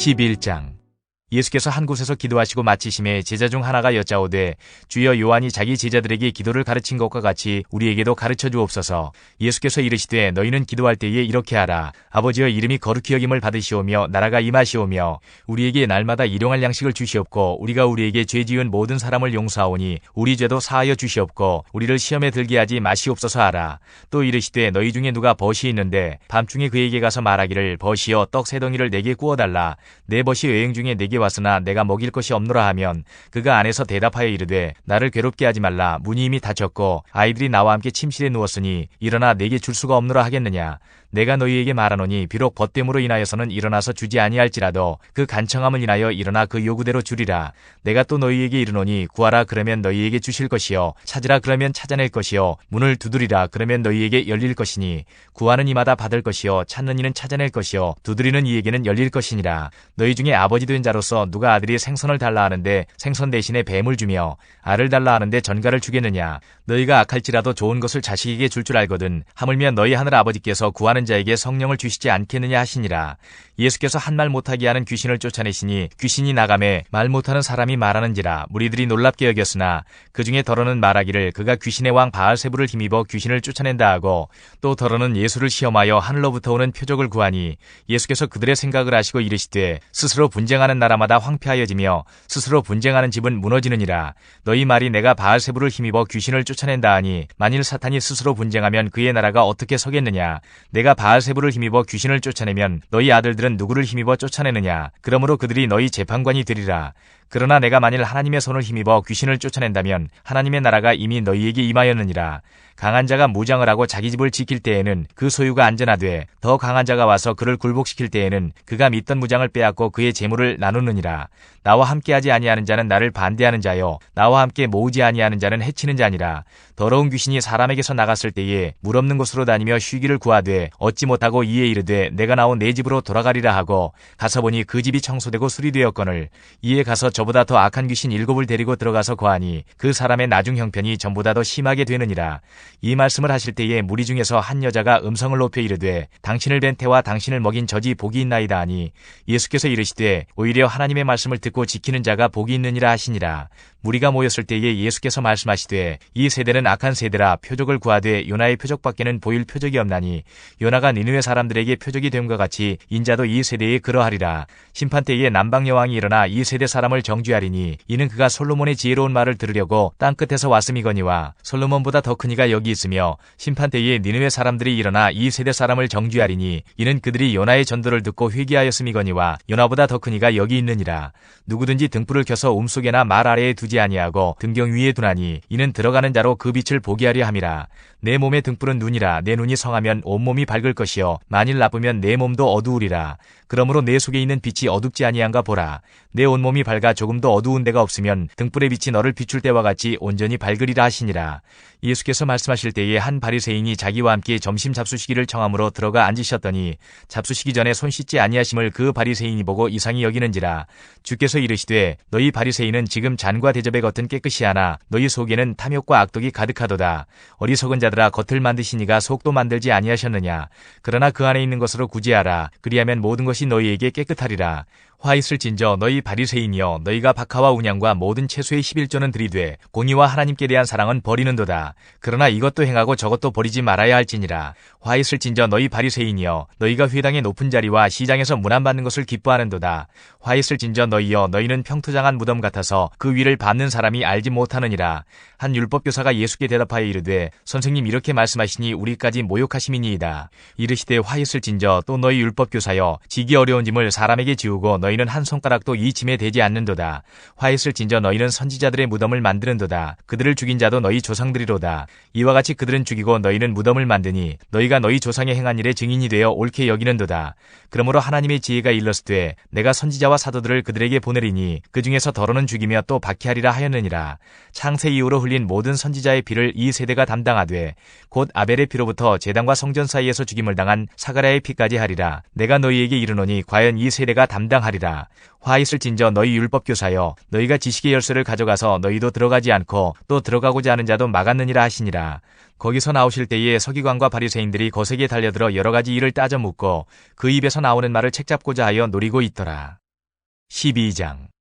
11장. 예수께서 한 곳에서 기도하시고 마치심에 제자 중 하나가 여짜오되 주여 요한이 자기 제자들에게 기도를 가르친 것과 같이 우리에게도 가르쳐 주옵소서. 예수께서 이르시되 너희는 기도할 때에 이렇게 하라. 아버지여 이름이 거룩히 여김을 받으시오며 나라가 임하시오며 우리에게 날마다 일용할 양식을 주시옵고 우리가 우리에게 죄 지은 모든 사람을 용서하오니 우리 죄도 사하여 주시옵고 우리를 시험에 들게 하지 마시옵소서 하라. 또 이르시되 너희 중에 누가 벗이 있는데 밤중에 그에게 가서 말하기를 벗이여 떡 세 덩이를 내게 구워달라. 내 벗이 여행 중에 내게 왔으나 내가 먹일 것이 없노라 하면 그가 안에서 대답하여 이르되 나를 괴롭게 하지 말라. 문이 이미 닫혔고 아이들이 나와 함께 침실에 누웠으니 일어나 내게 줄 수가 없노라 하겠느냐. 내가 너희에게 말하노니 비록 벗됨으로 인하여서는 일어나서 주지 아니할지라도 그 간청함을 인하여 일어나 그 요구대로 주리라. 내가 또 너희에게 이르노니 구하라 그러면 너희에게 주실 것이요 찾으라 그러면 찾아낼 것이요 문을 두드리라 그러면 너희에게 열릴 것이니 구하는 이마다 받을 것이요 찾는 이는 찾아낼 것이요 두드리는 이에게는 열릴 것이니라. 너희 중에 아버지 된 자로서 누가 아들이 생선을 달라 하는데 생선 대신에 뱀을 주며 알을 달라 하는데 전갈을 주겠느냐. 너희가 악할지라도 좋은 것을 자식에게 줄 줄 알거든 하물며 너희 하늘 아버지께서 구하는 자에게 성령을 주시지 않겠느냐 하시니라. 예수께서 한 말 못하게 하는 귀신을 쫓아내시니 귀신이 나가매 말 못하는 사람이 말하는지라. 무리들이 놀랍게 여겼으나 그 중에 더러는 말하기를 그가 귀신의 왕 바알세불을 힘입어 귀신을 쫓아낸다 하고 또 더러는 예수를 시험하여 하늘로부터 오는 표적을 구하니 예수께서 그들의 생각을 아시고 이르시되 스스로 분쟁하는 나라마다 황폐하여지며 스스로 분쟁하는 집은 무너지느니라. 너희 말이 내가 바알세불을 힘입어 귀신을 쫓아낸다 하니 만일 사탄이 스스로 분쟁하면 그의 나라가 어떻게 서겠느냐. 내가 바알세불을 힘입어 귀신을 쫓아내면 너희 아들들은 누구를 힘입어 쫓아내느냐. 그러므로 그들이 너희 재판관이 되리라. 그러나 내가 만일 하나님의 손을 힘입어 귀신을 쫓아낸다면 하나님의 나라가 이미 너희에게 임하였느니라. 강한 자가 무장을 하고 자기 집을 지킬 때에는 그 소유가 안전하되 더 강한 자가 와서 그를 굴복시킬 때에는 그가 믿던 무장을 빼앗고 그의 재물을 나누느니라. 나와 함께하지 아니하는 자는 나를 반대하는 자요 나와 함께 모으지 아니하는 자는 해치는 자니라. 더러운 귀신이 사람에게서 나갔을 때에 물 없는 곳으로 다니며 쉬기를 구하되 얻지 못하고 이에 이르되 내가 나온 내 집으로 돌아가리라 하고 가서 보니 그 집이 청소되고 수리되었거늘 이에 가서 저보다 더 악한 귀신 7을 데리고 들어가서 거하니 그 사람의 나중 형편이 전보다 더 심하게 되느니라. 이 말씀을 하실 때에 무리 중에서 한 여자가 음성을 높여 이르되 당신을 뵌 태와 당신을 먹인 젖이 복이 있나이다 하니 예수께서 이르시되 오히려 하나님의 말씀을 듣고 지키는 자가 복이 있느니라 하시니라. 무리가 모였을 때에 예수께서 말씀하시되 이 세대는 악한 세대라. 표적을 구하되 요나의 표적밖에는 보일 표적이 없나니 요나가 니느웨 사람들에게 표적이 됨과 같이 인자도 이 세대에 그러하리라. 심판 때에 남방 여왕이 일어나 이 세대 사람을 정죄하리니 이는 그가 솔로몬의 지혜로운 말을 들으려고 땅끝에서 왔음이거니와 솔로몬보다 더 큰 이가 여기 있으며 심판 때에 니느웨 사람들이 일어나 이 세대 사람을 정죄하리니 이는 그들이 요나의 전도를 듣고 회개하였음이거니와 요나보다 더 큰 이가 여기 있느니라. 누구든지 등불을 켜서 움속에나 말 아래에 두지 아니하고 등경 위에 두나니 이는 들어가는 자로 그 빛을 보게 하려 함이라. 내 몸의 등불은 눈이라. 내 눈이 성하면 온몸이 밝을 것이요 만일 나쁘면 내 몸도 어두우리라. 그러므로 내 속에 있는 빛이 어둡지 아니한가 보라. 내 온몸이 밝아 조금도 어두운 데가 없으면 등불의 빛이 너를 비출 때와 같이 온전히 밝으리라 하시니라. 예수께서 말씀하실 때에 한 바리새인이 자기와 함께 점심 잡수시기를 청함으로 들어가 앉으셨더니 잡수시기 전에 손 씻지 아니하심을 그 바리새인이 보고 이상히 여기는지라. 주께서 이르시되 너희 바리새인은 지금 잔과 대접의 겉은 깨끗이 하나 너희 속에는 탐욕과 악독이 가득하도다. 어리석은 자들아 겉을 만드시니가 속도 만들지 아니하셨느냐. 그러나 그 안에 있는 것으로 구제하라. 그리하면 모든 것이 너희에게 깨끗하리라. 화 있을진저 너희 바리새인이여 너희가 박하와 운양과 모든 채소의 11조는 들이되 공의와 하나님께 대한 사랑은 버리는도다. 그러나 이것도 행하고 저것도 버리지 말아야 할지니라. 화 있을진저 너희 바리새인이여 너희가 회당의 높은 자리와 시장에서 문안받는 것을 기뻐하는도다. 화 있을진저 너희여 너희는 평토장한 무덤 같아서 그 위를 밟는 사람이 알지 못하느니라. 한 율법교사가 예수께 대답하여 이르되 선생님 이렇게 말씀하시니 우리까지 모욕하심이니이다. 이르시되 화 있을진저 또 너희 율법교사여 지기 어려운 짐을 사람에게 지우고 너희는 한 손가락도 이 짐에 대지 않는도다. 화 있을진저 너희는 선지자들의 무덤을 만드는도다. 그들을 죽인 자도 너희 조상들이로다. 이와 같이 그들은 죽이고 너희는 무덤을 만드니 너희가 너희 조상의 행한 일의 증인이 되어 옳게 여기는도다. 그러므로 하나님의 지혜가 일렀으되 내가 선지자와 사도들을 그들에게 보내리니 그 중에서 더러는 죽이며 또 박해하리라 하였느니라. 창세 이후로 흘린 모든 선지자의 피를 이 세대가 담당하되 곧 아벨의 피로부터 제단과 성전 사이에서 죽임을 당한 사가랴의 피까지 하리라. 내가 너희에게 이르노니 과연 이 세대가 담당하리라. 화 있을진저 너희 율법교사여 너희가 지식의 열쇠를 가져가서 너희도 들어가지 않고 또 들어가고자 하는 자도 막았느니라 하시니라. 거기서 나오실 때에 서기관과 바리새인들이 거세게 달려들어 여러 가지 일을 따져 묻고 그 입에서 나오는 말을 책잡고자 하여 노리고 있더라. 12장.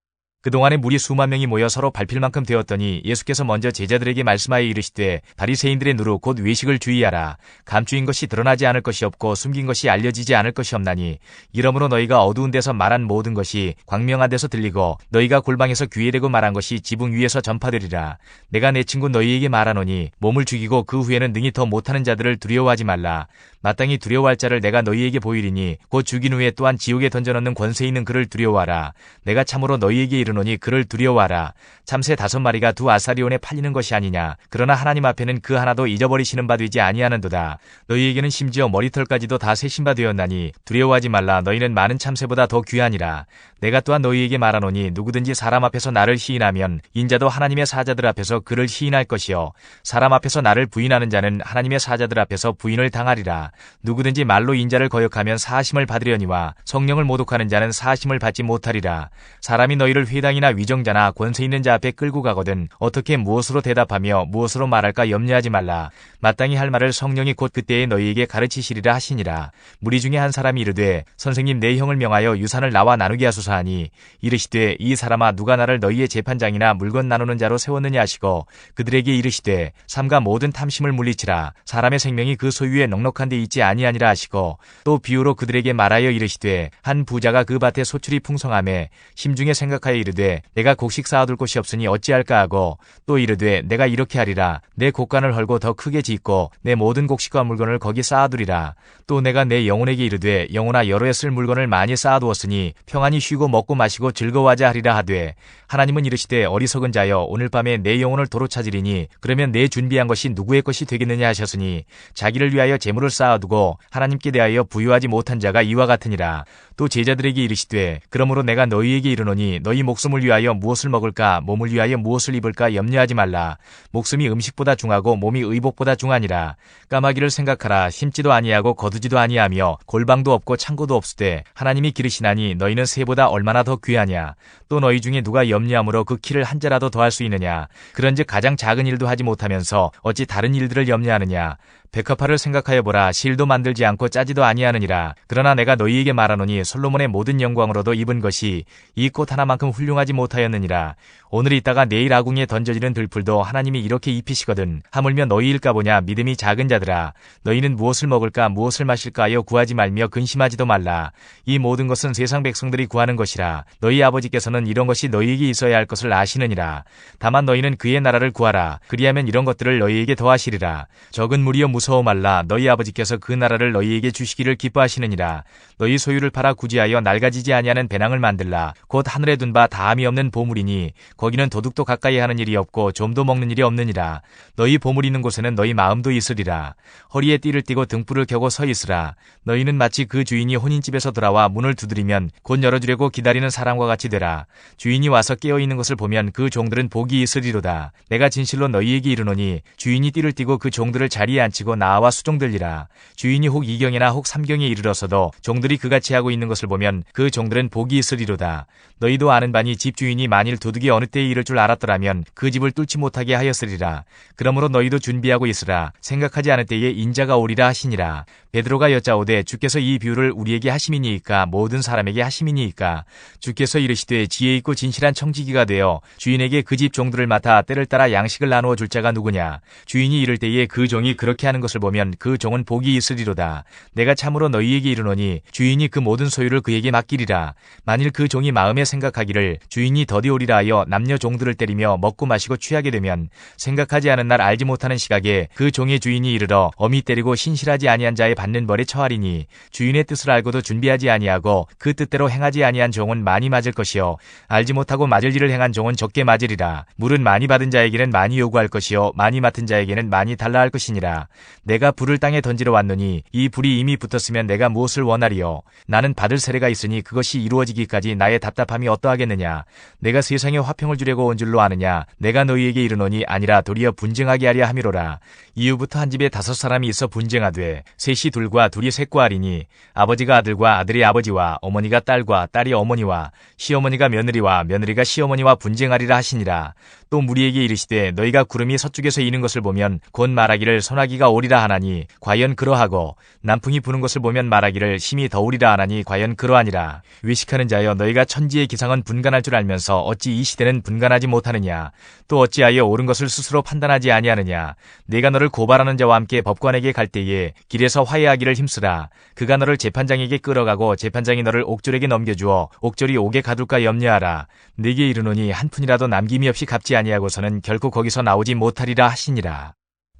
그동안에 무리 수만 명이 모여 서로 밟힐 만큼 되었더니 예수께서 먼저 제자들에게 말씀하여 이르시되 바리새인들의 누루 곧 외식을 주의하라. 감추인 것이 드러나지 않을 것이 없고 숨긴 것이 알려지지 않을 것이 없나니 이러므로 너희가 어두운 데서 말한 모든 것이 광명한 데서 들리고 너희가 골방에서 귀에 대고 말한 것이 지붕 위에서 전파되리라. 내가 내 친구 너희에게 말하노니 몸을 죽이고 그 후에는 능히 더 못하는 자들을 두려워하지 말라. 마땅히 두려워할 자를 내가 너희에게 보이리니 곧 죽인 후에 또한 지옥에 던져넣는 권세 있는 그를 두려워하라. 내가 참으로 너희에게 이르노니 그를 두려워하라. 참새 5마리가 2아사리온에 팔리는 것이 아니냐. 그러나 하나님 앞에는 그 하나도 잊어버리시는 바 되지 아니하는도다. 너희에게는 심지어 머리털까지도 다 세신 바 되었나니 두려워하지 말라. 너희는 많은 참새보다 더 귀하니라. 내가 또한 너희에게 말하노니 누구든지 사람 앞에서 나를 시인하면 인자도 하나님의 사자들 앞에서 그를 시인할 것이요 사람 앞에서 나를 부인하는 자는 하나님의 사자들 앞에서 부인을 당하리라. 누구든지 말로 인자를 거역하면 사하심을 받으려니와 성령을 모독하는 자는 사하심을 받지 못하리라. 사람이 너희를 회당이나 위정자나 권세 있는 자 앞에 끌고 가거든 어떻게 무엇으로 대답하며 무엇으로 말할까 염려하지 말라. 마땅히 할 말을 성령이 곧 그때에 너희에게 가르치시리라 하시니라. 무리 중에 한 사람이 이르되 선생님 내 형을 명하여 유산을 나와 나누게 하소서 하니 이르시되 이 사람아 누가 나를 너희의 재판장이나 물건 나누는 자로 세웠느냐 하시고 그들에게 이르시되 삼가 모든 탐심을 물리치라. 사람의 생명이 그 소유에 넉넉한 데 있지 아니하니라 하시고 또 비유로 그들에게 말하여 이르시되 한 부자가 그 밭에 소출이 풍성하매 심중에 생각하여 이르되 내가 곡식 쌓아둘 곳이 없으니 어찌할까 하고 또 이르되 내가 이렇게 하리라. 내 곡간을 헐고 더 크게 짓고 내 모든 곡식과 물건을 거기 쌓아두리라. 또 내가 내 영혼에게 이르되 영혼아 여러 해 쓸 물건을 많이 쌓아두었으니 평안히 쉬고 먹고 마시고 즐거워하자 하리라 하되 하나님은 이르시되 어리석은 자여 오늘 밤에 내 영혼을 도로 찾으리니 그러면 내 준비한 것이 누구의 것이 되겠느냐 하셨으니 자기를 위하여 재물을 쌓아두고 하나님께 대하여 부유하지 못한 자가 이와 같으니라. 또 제자들에게 이르시되 그러므로 내가 너희에게 이르노니 너희 목숨을 위하여 무엇을 먹을까 몸을 위하여 무엇을 입을까 염려하지 말라. 목숨이 음식보다 중하고 몸이 의복보다 중하니라. 까마귀를 생각하라. 심지도 아니하고 거두지도 아니하며 골방도 없고 창고도 없으되 하나님이 기르시나니 너희는 새보다 얼마나 더 귀하냐. 또 너희 중에 누가 염려함으로 그 키를 한 자라도 더할 수 있느냐. 그런즉 가장 작은 일도 하지 못하면서 어찌 다른 일들을 염려하느냐. 백합화를 생각하여 보라. 실도 만들지 않고 짜지도 아니하느니라. 그러나 내가 너희에게 말하노니 솔로몬의 모든 영광으로도 입은 것이 이 꽃 하나만큼 훌륭하지 못하였느니라. 오늘 있다가 내일 아궁이에 던져지는 들풀도 하나님이 이렇게 입히시거든. 하물며 너희일까 보냐. 믿음이 작은 자들아. 너희는 무엇을 먹을까 무엇을 마실까 하여 구하지 말며 근심하지도 말라. 이 모든 것은 세상 백성들이 구하는 것이라. 너희 아버지께서는 이런 것이 너희에게 있어야 할 것을 아시느니라. 다만 너희는 그의 나라를 구하라. 그리하면 이런 것들을 너희에게 더하시리라. 적은 무리여 무서워 말라. 너희 아버지께서 그 나라를 너희에게 주시기를 기뻐하시느니라. 너희 소유를 팔아 구제하여 낡아지지 아니하는 배낭을 만들라. 곧 하늘에 둔 바 다함이 없는 보물이니 거기는 도둑도 가까이 하는 일이 없고 좀도 먹는 일이 없느니라. 너희 보물 있는 곳에는 너희 마음도 있으리라. 허리에 띠를 띠고 등불을 켜고 서 있으라. 너희는 마치 그 주인이 혼인집에서 돌아와 문을 두드리면 곧 열어주려고 기다리는 사람과 같이 되라. 주인이 와서 깨어있는 것을 보면 그 종들은 복이 있으리로다. 내가 진실로 너희에게 이르노니 주인이 띠를 띠고 그 종들을 자리에 앉히고 나와 수종들리라. 주인이 혹 2경이나 혹 3경에 이르러서도 종들이 그같이 하고 있는 것을 보면 그 종들은 복이 있으리로다. 너희도 아는 바니 집주인이 만일 도둑이 어느 때에 이를 줄 알았더라면 그 집을 뚫지 못하게 하였으리라. 그러므로 너희도 준비하고 있으라. 생각하지 않을 때에 인자가 오리라 하시니라. 베드로가 여짜오되 주께서 이 비유를 우리에게 하심이니이까 모든 사람에게 하심이니이까. 주께서 이르시되 지혜 있고 진실한 청지기가 되어 주인에게 그 집 종들을 맡아 때를 따라 양식을 나누어 줄 자가 누구냐. 주인이 이를 때에 그 종이 그렇게 하는 것을 보면 그 종은 복이 있으리로다. 내가 참으로 너희에게 이르노니 주인이 그 모든 소유를 그에게 맡기리라. 만일 그 종이 마음에 생각하기를 주인이 더디 오리라 하여 남녀 종들을 때리며 먹고 마시고 취하게 되면 생각하지 않은 날 알지 못하는 시각에 그 종의 주인이 이르러 엄히 때리고 신실하지 아니한 자의 받는 벌에 처하리니 주인의 뜻을 알고도 준비하지 아니하고 그 뜻대로 행하지 아니한 종은 많이 맞을 것이요 알지 못하고 맞을 일을 행한 종은 적게 맞으리라. 물은 많이 받은 자에게는 많이 요구할 것이요 많이 맡은 자에게는 많이 달라 할 것이니라. 내가 불을 땅에 던지러 왔노니 이 불이 이미 붙었으면 내가 무엇을 원하리요. 나는 받을 세례가 있으니 그것이 이루어지기까지 나의 답답함이 어떠하겠느냐. 내가 세상에 화평을 주려고 온 줄로 아느냐. 내가 너희에게 이르노니 아니라 도리어 분쟁하게 하려 함이로라. 이후부터 한 집에 5사람이 있어 분쟁하되 셋이 둘과 둘이 셋과 하리니 아버지가 아들과 아들이 아버지와 어머니가 딸과 딸이 어머니와 시어머니가 며느리와 며느리가 시어머니와 분쟁하리라 하시니라. 또 무리에게 이르시되 너희가 구름이 서쪽에서 이는 것을 보면 곧 말하기를 소나기가 오리라 하나니 과연 그러하고 남풍이 부는 것을 보면 말하기를 힘이 더우리라 하나니 과연 그러하니라. 외식하는 자여 너희가 천지의 기상은 분간할 줄 알면서 어찌 이 시대는 분간하지 못하느냐. 또 어찌하여 옳은 것을 스스로 판단하지 아니하느냐. 내가 너를 고발하는 자와 함께 법관에게 갈 때에 길에서 화해하기를 힘쓰라. 그가 너를 재판장에게 끌어가고 재판장이 너를 옥졸에게 넘겨주어 옥졸이 옥에 가둘까 염려하라. 네게 이르노니 한 푼이라도 남김이 없이 갚지 아니하고서는 결코 거기서 나오지 못하리라 하시니라.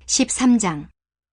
13장.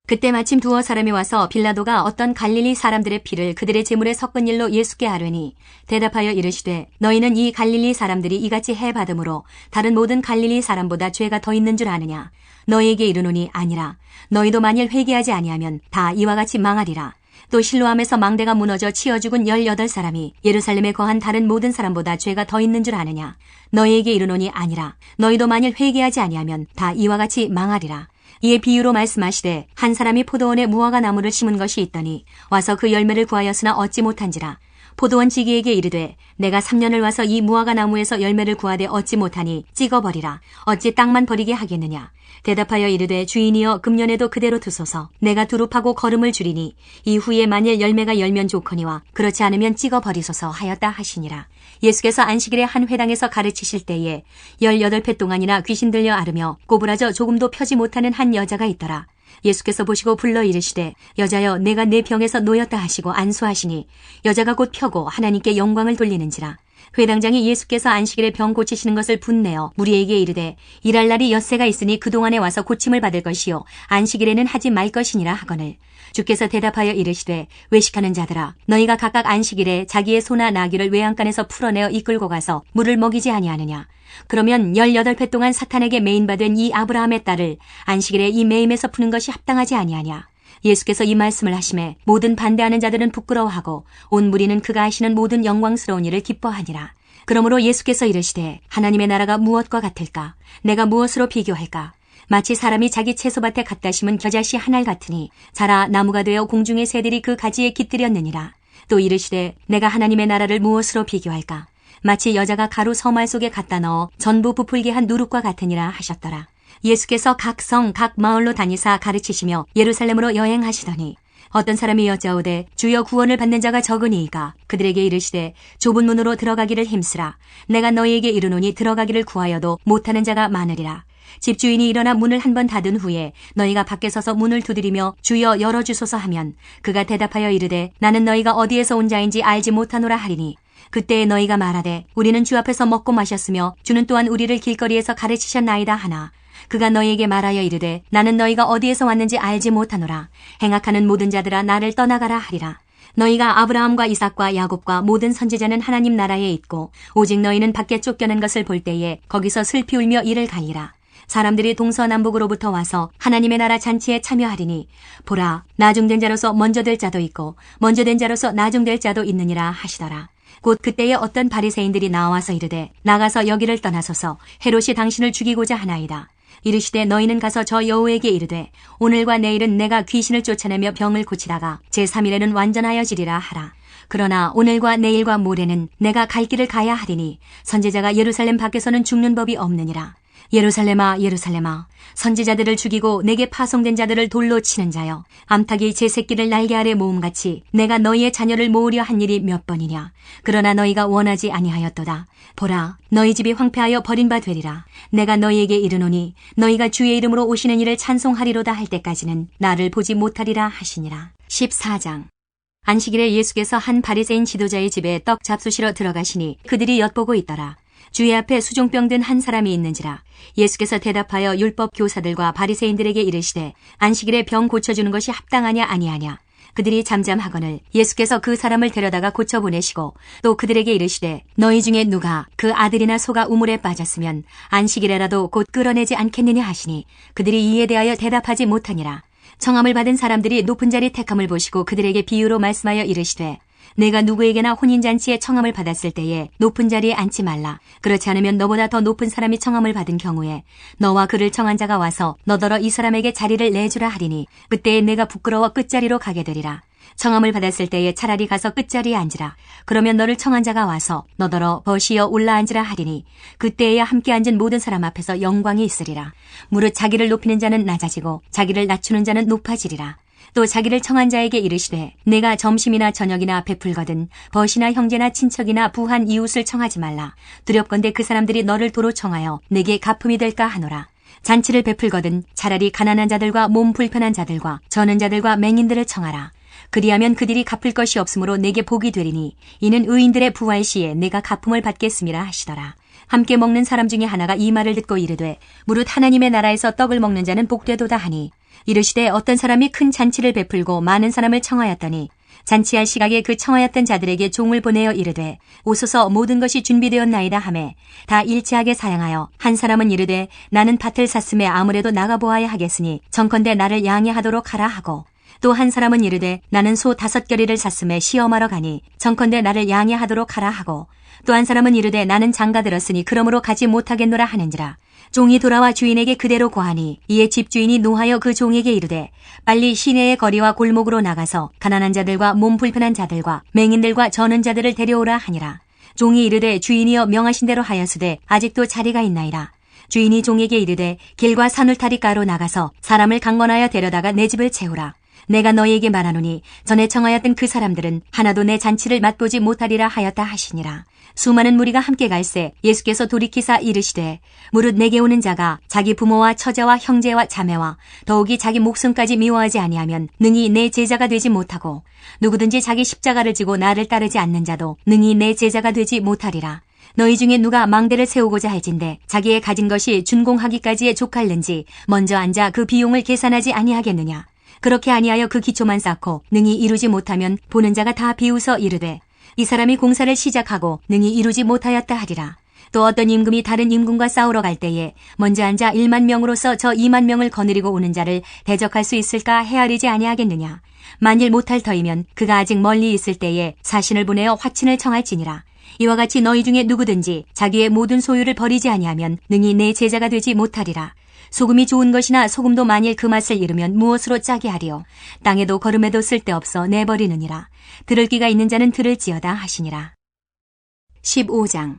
그때 마침 두어 사람이 와서 빌라도가 어떤 갈릴리 사람들의 피를 그들의 제물에 섞은 일로 예수께 아뢰니 대답하여 이르시되 너희는 이 갈릴리 사람들이 이같이 해받음으로 다른 모든 갈릴리 사람보다 죄가 더 있는 줄 아느냐. 너희에게 이르노니 아니라. 너희도 만일 회개하지 아니하면 다 이와 같이 망하리라. 또 실로암에서 망대가 무너져 치어 죽은 18사람이 예루살렘에 거한 다른 모든 사람보다 죄가 더 있는 줄 아느냐. 너희에게 이르노니 아니라. 너희도 만일 회개하지 아니하면 다 이와 같이 망하리라. 이에 비유로 말씀하시되 한 사람이 포도원에 무화과 나무를 심은 것이 있더니 와서 그 열매를 구하였으나 얻지 못한지라. 포도원 지기에게 이르되 내가 3년을 와서 이 무화과 나무에서 열매를 구하되 얻지 못하니 찍어버리라. 어찌 땅만 버리게 하겠느냐. 대답하여 이르되 주인이여 금년에도 그대로 두소서. 내가 두릅하고 거름을 줄이니 이후에 만일 열매가 열면 좋거니와 그렇지 않으면 찍어버리소서 하였다 하시니라. 예수께서 안식일에 한 회당에서 가르치실 때에 18회 동안이나 귀신 들려 앓으며 꼬부라져 조금도 펴지 못하는 한 여자가 있더라. 예수께서 보시고 불러 이르시되 여자여 내가 내 병에서 놓였다 하시고 안수하시니 여자가 곧 펴고 하나님께 영광을 돌리는지라. 회당장이 예수께서 안식일에 병 고치시는 것을 분내어 무리에게 이르되 일할 날이 엿새가 있으니 그동안에 와서 고침을 받을 것이요 안식일에는 하지 말 것이니라 하거늘 주께서 대답하여 이르시되 외식하는 자들아 너희가 각각 안식일에 자기의 소나 나귀를 외양간에서 풀어내어 이끌고 가서 물을 먹이지 아니하느냐. 그러면 18회 동안 사탄에게 매인받은 이 아브라함의 딸을 안식일에 이 매임에서 푸는 것이 합당하지 아니하냐. 예수께서 이 말씀을 하시매 모든 반대하는 자들은 부끄러워하고 온 무리는 그가 하시는 모든 영광스러운 일을 기뻐하니라. 그러므로 예수께서 이르시되 하나님의 나라가 무엇과 같을까. 내가 무엇으로 비교할까. 마치 사람이 자기 채소밭에 갖다 심은 겨자씨 한 알 같으니 자라 나무가 되어 공중의 새들이 그 가지에 깃들였느니라. 또 이르시되 내가 하나님의 나라를 무엇으로 비교할까. 마치 여자가 가루 서말 속에 갖다 넣어 전부 부풀게 한 누룩과 같으니라 하셨더라. 예수께서 각 성, 각 마을로 다니사 가르치시며 예루살렘으로 여행하시더니 어떤 사람이 여짜오되 주여 구원을 받는 자가 적으니이까. 그들에게 이르시되 좁은 문으로 들어가기를 힘쓰라. 내가 너희에게 이르노니 들어가기를 구하여도 못하는 자가 많으리라. 집주인이 일어나 문을 한 번 닫은 후에 너희가 밖에 서서 문을 두드리며 주여 열어주소서 하면 그가 대답하여 이르되 나는 너희가 어디에서 온 자인지 알지 못하노라 하리니 그때에 너희가 말하되 우리는 주 앞에서 먹고 마셨으며 주는 또한 우리를 길거리에서 가르치셨나이다 하나 그가 너희에게 말하여 이르되 나는 너희가 어디에서 왔는지 알지 못하노라. 행악하는 모든 자들아 나를 떠나가라 하리라. 너희가 아브라함과 이삭과 야곱과 모든 선지자는 하나님 나라에 있고 오직 너희는 밖에 쫓겨난 것을 볼 때에 거기서 슬피 울며 이를 갈리라. 사람들이 동서남북으로부터 와서 하나님의 나라 잔치에 참여하리니 보라 나중된 자로서 먼저 될 자도 있고 먼저 된 자로서 나중될 자도 있느니라 하시더라. 곧 그때에 어떤 바리새인들이 나와서 이르되 나가서 여기를 떠나소서 헤롯이 당신을 죽이고자 하나이다. 이르시되 너희는 가서 저 여호에게 이르되 오늘과 내일은 내가 귀신을 쫓아내며 병을 고치다가 제3일에는 완전하여지리라 하라. 그러나 오늘과 내일과 모레는 내가 갈 길을 가야 하리니 선지자가 예루살렘 밖에서는 죽는 법이 없느니라. 예루살렘아 예루살렘아 선지자들을 죽이고 내게 파송된 자들을 돌로 치는 자여 암탉이 제 새끼를 날개 아래 모음같이 내가 너희의 자녀를 모으려 한 일이 몇 번이냐. 그러나 너희가 원하지 아니하였도다. 보라 너희 집이 황폐하여 버린 바 되리라. 내가 너희에게 이르노니 너희가 주의 이름으로 오시는 이를 찬송하리로다 할 때까지는 나를 보지 못하리라 하시니라. 14장. 안식일에 예수께서 한 바리새인 지도자의 집에 떡 잡수시러 들어가시니 그들이 엿보고 있더라. 주의 앞에 수종병 든 한 사람이 있는지라. 예수께서 대답하여 율법 교사들과 바리새인들에게 이르시되 안식일에 병 고쳐주는 것이 합당하냐 아니하냐. 그들이 잠잠하거늘 예수께서 그 사람을 데려다가 고쳐보내시고 또 그들에게 이르시되 너희 중에 누가 그 아들이나 소가 우물에 빠졌으면 안식일에라도 곧 끌어내지 않겠느냐 하시니 그들이 이에 대하여 대답하지 못하니라. 청함을 받은 사람들이 높은 자리 택함을 보시고 그들에게 비유로 말씀하여 이르시되 내가 누구에게나 혼인잔치에 청함을 받았을 때에 높은 자리에 앉지 말라. 그렇지 않으면 너보다 더 높은 사람이 청함을 받은 경우에 너와 그를 청한 자가 와서 너더러 이 사람에게 자리를 내주라 하리니 그때에 내가 부끄러워 끝자리로 가게 되리라. 청함을 받았을 때에 차라리 가서 끝자리에 앉으라. 그러면 너를 청한 자가 와서 너더러 버시어 올라앉으라 하리니 그때에야 함께 앉은 모든 사람 앞에서 영광이 있으리라. 무릇 자기를 높이는 자는 낮아지고 자기를 낮추는 자는 높아지리라. 또 자기를 청한 자에게 이르시되 내가 점심이나 저녁이나 베풀거든 벗이나 형제나 친척이나 부한 이웃을 청하지 말라. 두렵건대 그 사람들이 너를 도로 청하여 내게 갚음이 될까 하노라. 잔치를 베풀거든 차라리 가난한 자들과 몸 불편한 자들과 저는 자들과 맹인들을 청하라. 그리하면 그들이 갚을 것이 없으므로 내게 복이 되리니 이는 의인들의 부활 시에 내가 갚음을 받겠음이라 하시더라. 함께 먹는 사람 중에 하나가 이 말을 듣고 이르되 무릇 하나님의 나라에서 떡을 먹는 자는 복되도다 하니 이르시되 어떤 사람이 큰 잔치를 베풀고 많은 사람을 청하였더니 잔치할 시각에 그 청하였던 자들에게 종을 보내어 이르되 오소서 모든 것이 준비되었나이다 하매 다 일치하게 사양하여 한 사람은 이르되 나는 밭을 샀음에 아무래도 나가보아야 하겠으니 정컨대 나를 양해하도록 하라 하고 또 한 사람은 이르되 나는 소 5겨리를 샀음에 시험하러 가니 정컨대 나를 양해하도록 하라 하고 또 한 사람은 이르되 나는 장가 들었으니 그러므로 가지 못하겠노라 하는지라. 종이 돌아와 주인에게 그대로 고하니 이에 집주인이 노하여 그 종에게 이르되 빨리 시내의 거리와 골목으로 나가서 가난한 자들과 몸 불편한 자들과 맹인들과 저는 자들을 데려오라 하니라. 종이 이르되 주인이여 명하신 대로 하였으되 아직도 자리가 있나이다. 주인이 종에게 이르되 길과 산울타리가로 나가서 사람을 강권하여 데려다가 내 집을 채우라. 내가 너희에게 말하노니 전에 청하였던 그 사람들은 하나도 내 잔치를 맛보지 못하리라 하였다 하시니라. 수많은 무리가 함께 갈새 예수께서 돌이키사 이르시되 무릇 내게 오는 자가 자기 부모와 처자와 형제와 자매와 더욱이 자기 목숨까지 미워하지 아니하면 능히 내 제자가 되지 못하고 누구든지 자기 십자가를 지고 나를 따르지 않는 자도 능히 내 제자가 되지 못하리라. 너희 중에 누가 망대를 세우고자 할진대 자기의 가진 것이 준공하기까지에 족할는지 먼저 앉아 그 비용을 계산하지 아니하겠느냐. 그렇게 아니하여 그 기초만 쌓고 능히 이루지 못하면 보는 자가 다 비웃어 이르되 이 사람이 공사를 시작하고 능히 이루지 못하였다 하리라. 또 어떤 임금이 다른 임금과 싸우러 갈 때에 먼저 앉아 1만 명으로서 저 2만 명을 거느리고 오는 자를 대적할 수 있을까 헤아리지 아니하겠느냐. 만일 못할 터이면 그가 아직 멀리 있을 때에 사신을 보내어 화친을 청할지니라. 이와 같이 너희 중에 누구든지 자기의 모든 소유를 버리지 아니하면 능히 내 제자가 되지 못하리라. 소금이 좋은 것이나 소금도 만일 그 맛을 잃으면 무엇으로 짜게 하리요. 땅에도 거름에도 쓸데없어 내버리느니라. 들을 귀가 있는 자는 들을지어다 하시니라. 15장.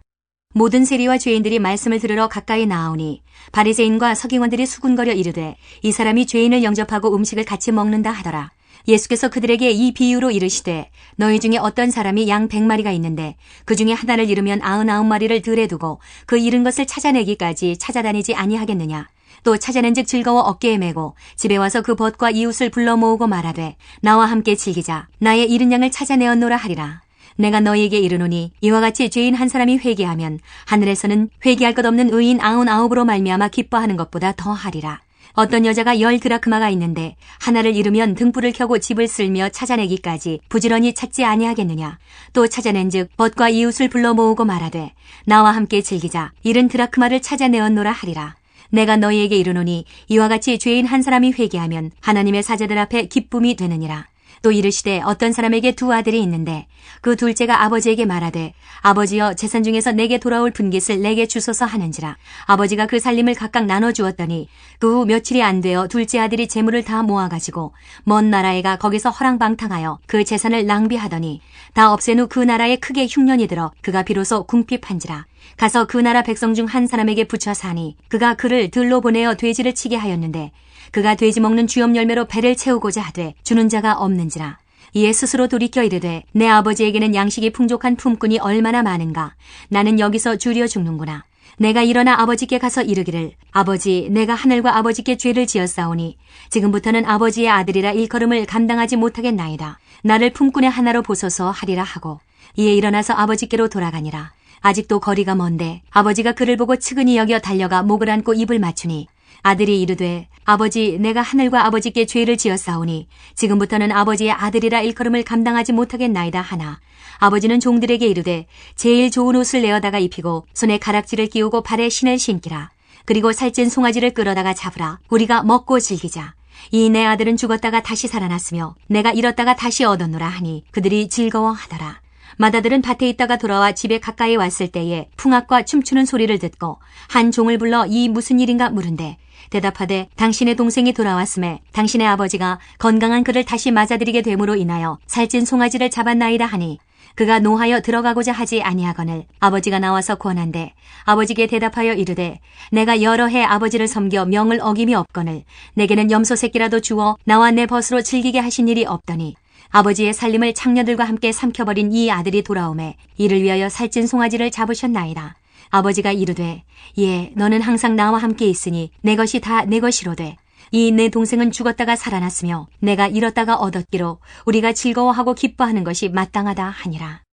모든 세리와 죄인들이 말씀을 들으러 가까이 나아오니 바리새인과 서기관들이 수군거려 이르되 이 사람이 죄인을 영접하고 음식을 같이 먹는다 하더라. 예수께서 그들에게 이 비유로 이르시되 너희 중에 어떤 사람이 양 100마리가 있는데 그 중에 하나를 잃으면 99마리를 들에 두고 그 잃은 것을 찾아내기까지 찾아다니지 아니하겠느냐. 또 찾아낸즉 즐거워 어깨에 메고 집에 와서 그 벗과 이웃을 불러 모으고 말하되 나와 함께 즐기자. 나의 잃은 양을 찾아내었노라 하리라. 내가 너희에게 이르노니 이와 같이 죄인 한 사람이 회개하면 하늘에서는 회개할 것 없는 의인 99으로 말미암아 기뻐하는 것보다 더 하리라. 어떤 여자가 10드라크마가 있는데 하나를 잃으면 등불을 켜고 집을 쓸며 찾아내기까지 부지런히 찾지 아니하겠느냐. 또 찾아낸즉 벗과 이웃을 불러 모으고 말하되 나와 함께 즐기자. 잃은 드라크마를 찾아내었노라 하리라. 내가 너희에게 이르노니 이와 같이 죄인 한 사람이 회개하면 하나님의 사제들 앞에 기쁨이 되느니라. 또 이르시되 어떤 사람에게 2 아들이 있는데 그 둘째가 아버지에게 말하되 아버지여 재산 중에서 내게 돌아올 분깃을 내게 주소서 하는지라. 아버지가 그 살림을 각각 나눠주었더니 그 후 며칠이 안 되어 둘째 아들이 재물을 다 모아가지고 먼 나라에 가 거기서 허랑방탕하여 그 재산을 낭비하더니 다 없앤 후 그 나라에 크게 흉년이 들어 그가 비로소 궁핍한지라. 가서 그 나라 백성 중 한 사람에게 붙여 사니 그가 그를 들로 보내어 돼지를 치게 하였는데 그가 돼지 먹는 주염 열매로 배를 채우고자 하되 주는 자가 없는지라. 이에 스스로 돌이켜 이르되 내 아버지에게는 양식이 풍족한 품꾼이 얼마나 많은가. 나는 여기서 주려 죽는구나. 내가 일어나 아버지께 가서 이르기를 아버지 내가 하늘과 아버지께 죄를 지었사오니 지금부터는 아버지의 아들이라 일컬음을 감당하지 못하겠나이다. 나를 품꾼의 하나로 보소서 하리라 하고 이에 일어나서 아버지께로 돌아가니라. 아직도 거리가 먼데 아버지가 그를 보고 측은히 여겨 달려가 목을 안고 입을 맞추니 아들이 이르되 아버지 내가 하늘과 아버지께 죄를 지었사오니 지금부터는 아버지의 아들이라 일컬음을 감당하지 못하겠나이다 하나 아버지는 종들에게 이르되 제일 좋은 옷을 내어다가 입히고 손에 가락지를 끼우고 발에 신을 신기라. 그리고 살찐 송아지를 끌어다가 잡으라. 우리가 먹고 즐기자. 이 내 아들은 죽었다가 다시 살아났으며 내가 잃었다가 다시 얻었노라 하니 그들이 즐거워하더라. 맏아들은 밭에 있다가 돌아와 집에 가까이 왔을 때에 풍악과 춤추는 소리를 듣고 한 종을 불러 이 무슨 일인가 물은데 대답하되 당신의 동생이 돌아왔음에 당신의 아버지가 건강한 그를 다시 맞아들이게 됨으로 인하여 살찐 송아지를 잡았나이다 하니 그가 노하여 들어가고자 하지 아니하거늘 아버지가 나와서 권한대 아버지께 대답하여 이르되 내가 여러 해 아버지를 섬겨 명을 어김이 없거늘 내게는 염소 새끼라도 주어 나와 내 벗으로 즐기게 하신 일이 없더니 아버지의 살림을 창녀들과 함께 삼켜버린 이 아들이 돌아오매 이를 위하여 살찐 송아지를 잡으셨나이다. 아버지가 이르되 예 너는 항상 나와 함께 있으니 내 것이 다 내 것이로되 이 내 동생은 죽었다가 살아났으며 내가 잃었다가 얻었기로 우리가 즐거워하고 기뻐하는 것이 마땅하다 하니라.